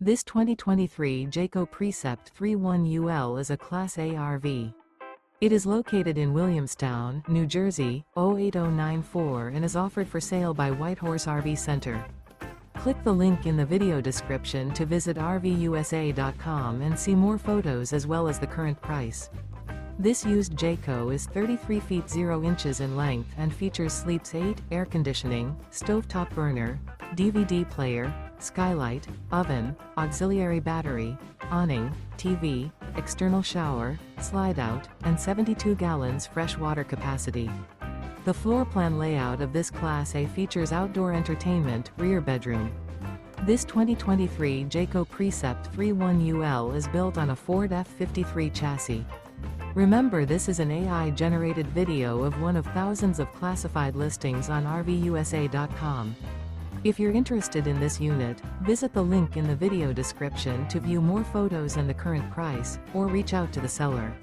This 2023 Jayco Precept 31UL is a Class A RV. It is located in Williamstown, New Jersey, 08094 and is offered for sale by Whitehorse RV Center. Click the link in the video description to visit RVUSA.com and see more photos as well as the current price. This used Jayco is 33 feet 0 inches in length and features sleeps 8, air conditioning, stovetop burner, DVD player, skylight, oven, auxiliary battery, awning, TV, external shower, slide-out, and 72 gallons fresh water capacity. The floor plan layout of this Class A features outdoor entertainment, rear bedroom. This 2023 Jayco Precept 31UL is built on a Ford F53 chassis. Remember, this is an AI-generated video of one of thousands of classified listings on RVUSA.com. If you're interested in this unit, visit the link in the video description to view more photos and the current price, or reach out to the seller.